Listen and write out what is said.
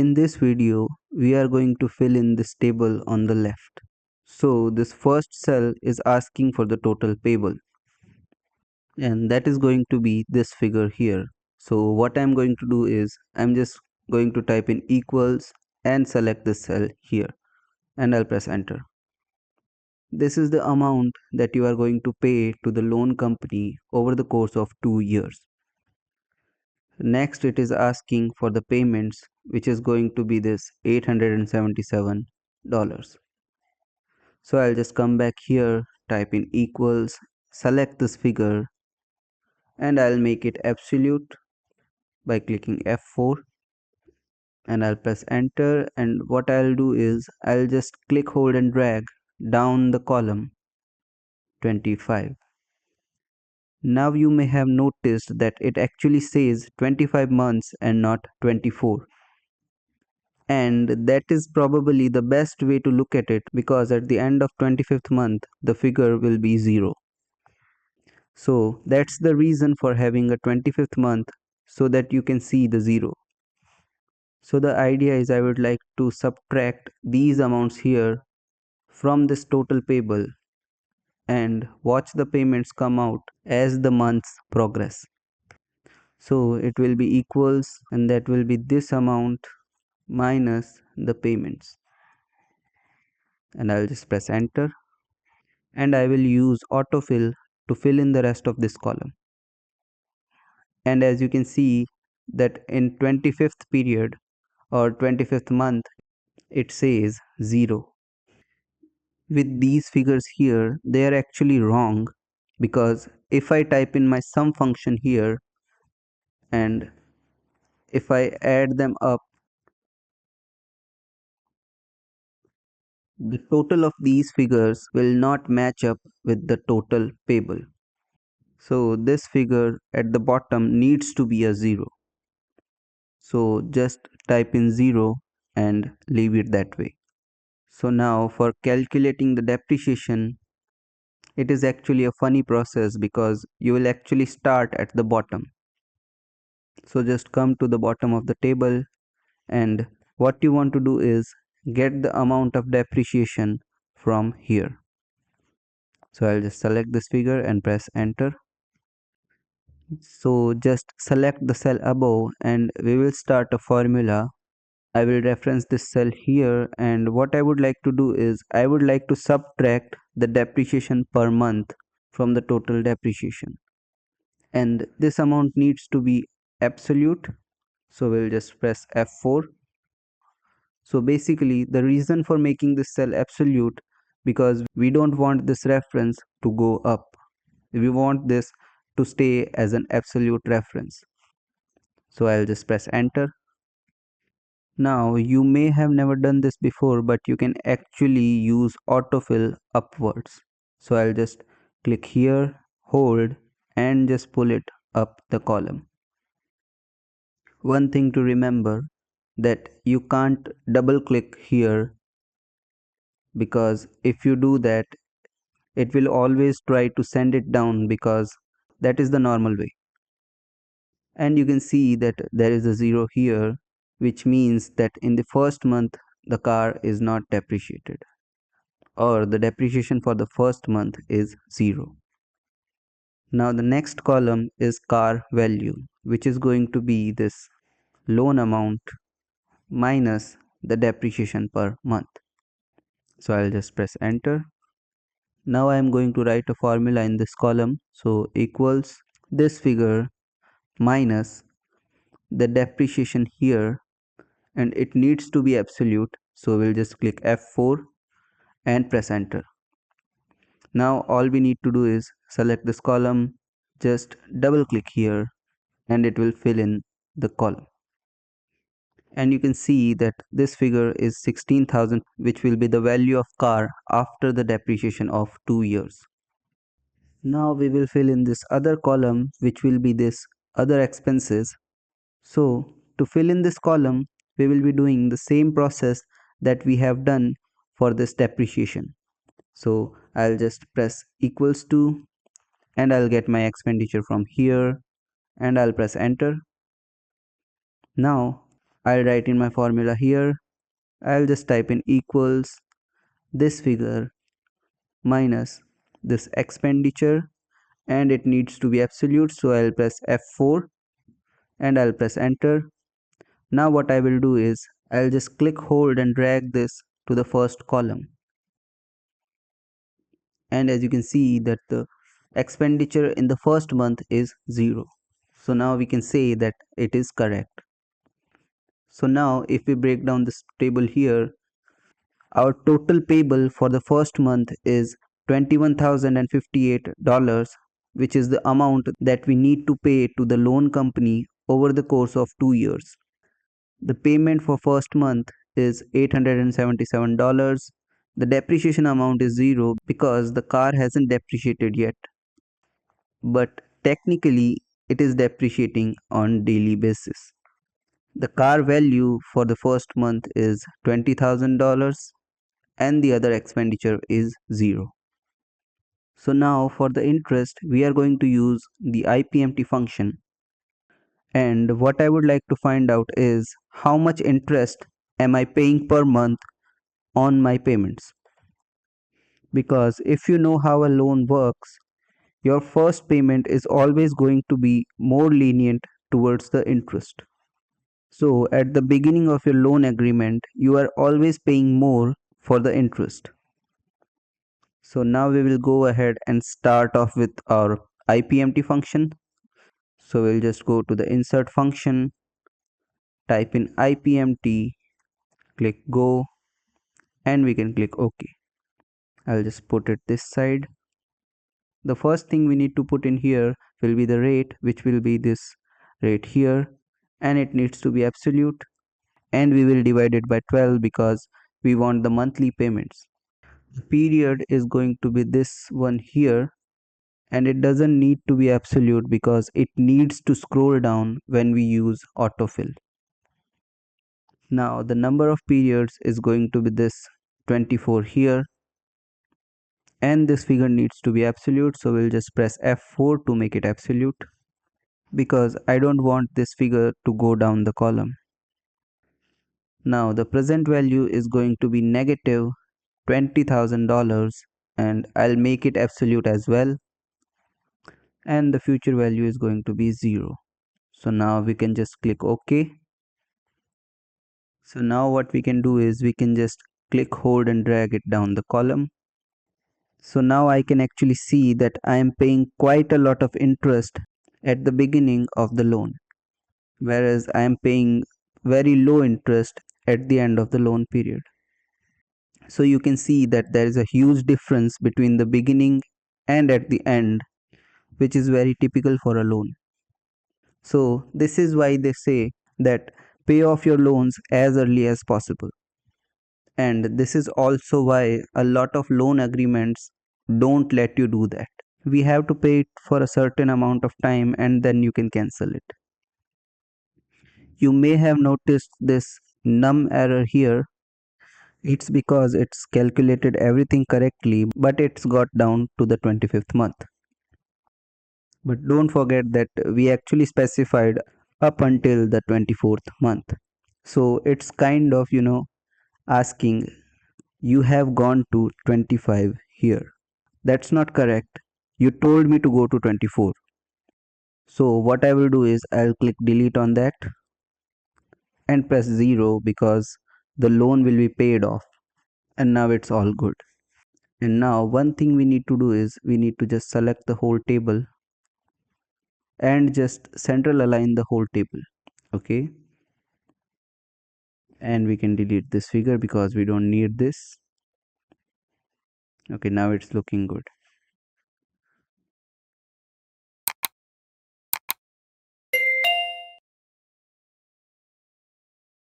In this video, we are going to fill in this table on the left. So this first cell is asking for the total payable, and that is going to be this figure here. So what I'm going to do is I'm just going to type in equals and select this cell here, and I'll press enter. This is the amount that you are going to pay to the loan company over the course of 2 years. Next, it is asking for the payments, which is going to be this $877. So I'll just come back here, type in equals, select this figure, and I'll make it absolute by clicking F4, and I'll press enter. And what I'll do is I'll just click, hold and drag down the column 25. Now you may have noticed that it actually says 25 months and not 24. And that is probably the best way to look at it, because at the end of 25th month the figure will be 0. So that's the reason for having a 25th month, so that you can see the 0. So the idea is I would like to subtract these amounts here from this total payable and watch the payments come out as the months progress. So it will be equals, and that will be this amount minus the payments, and I'll just press enter, and I will use autofill to fill in the rest of this column. And as you can see that in 25th period or 25th month it says 0. With these figures here, they are actually wrong, because if I type in my sum function here and if I add them up, the total of these figures will not match up with the total payable. So this figure at the bottom needs to be a 0. So just type in 0 and leave it that way. So now for calculating the depreciation, it is actually a funny process, because you will actually start at the bottom. So just come to the bottom of the table, and what you want to do is get the amount of depreciation from here. So I'll just select this figure and press enter. So just select the cell above and we will start a formula. I will reference this cell here, and what I would like to do is I would like to subtract the depreciation per month from the total depreciation, and this amount needs to be absolute. So we'll just press F4. So basically the reason for making this cell absolute, because we don't want this reference to go up, we want this to stay as an absolute reference. So I'll just press enter. Now you may have never done this before, but you can actually use autofill upwards. So I'll just click here, hold, and just pull it up the column. One thing to remember, that you can't double click here, because if you do that it will always try to send it down, because that is the normal way. And you can see that there is a 0 here, which means that in the first month the car is not depreciated, or the depreciation for the first month is 0. Now the next column is car value, which is going to be this loan amount minus the depreciation per month. So I'll just press enter. Now I am going to write a formula in this column. So equals this figure minus the depreciation here, and it needs to be absolute. So we'll just click F4 and press enter. Now all we need to do is select this column, just double click here, and it will fill in the column. And you can see that this figure is 16,000, which will be the value of car after the depreciation of 2 years. Now we will fill in this other column, which will be this other expenses. So to fill in this column, we will be doing the same process that we have done for this depreciation. So I'll just press equals to, and I'll get my expenditure from here, and I'll press enter. Now I'll write in my formula here. I'll just type in equals this figure minus this expenditure, and it needs to be absolute, so I'll press F4 and I'll press enter. Now what I will do is I'll just click hold and drag this to the first column, and as you can see that the expenditure in the first month is 0. So now we can say that it is correct. So now if we break down this table here, our total payable for the first month is $21,058, which is the amount that we need to pay to the loan company over the course of 2 years. The payment for first month is $877. The depreciation amount is 0 because the car hasn't depreciated yet, but technically it is depreciating on daily basis. The car value for the first month is $20,000 and the other expenditure is 0. So now for the interest we are going to use the IPMT function, and what I would like to find out is how much interest am I paying per month on my payments. Because if you know how a loan works, your first payment is always going to be more lenient towards the interest. So at the beginning of your loan agreement, you are always paying more for the interest. So now we will go ahead and start off with our IPMT function. So we'll just go to the insert function, type in IPMT, click go, and we can click OK. I'll just put it this side. The first thing we need to put in here will be the rate, which will be this rate here, and it needs to be absolute, and we will divide it by 12 because we want the monthly payments. The period is going to be this one here, and it doesn't need to be absolute because it needs to scroll down when we use autofill. Now the number of periods is going to be this 24 here, and this figure needs to be absolute, so we'll just press F4 to make it absolute because I don't want this figure to go down the column. Now the present value is going to be negative $20,000, and I'll make it absolute as well, and the future value is going to be 0. So now we can just click OK. So now what we can do is we can just click hold and drag it down the column. So now I can actually see that I am paying quite a lot of interest at the beginning of the loan, whereas I am paying very low interest at the end of the loan period. So you can see that there is a huge difference between the beginning and at the end, which is very typical for a loan. So this is why they say that pay off your loans as early as possible. And this is also why a lot of loan agreements don't let you do that. We have to pay it for a certain amount of time and then you can cancel it. You may have noticed this num error here. It's because it's calculated everything correctly, but it's got down to the 25th month. But don't forget that we actually specified up until the 24th month. So it's kind of, asking you have gone to 25 here. That's not correct. You told me to go to 24. So what I will do is I'll click delete on that and press 0 because the loan will be paid off, and now it's all good. And now one thing we need to do is we need to just select the whole table and just central align the whole table. Okay, and we can delete this figure because we don't need this. Okay, now it's looking good.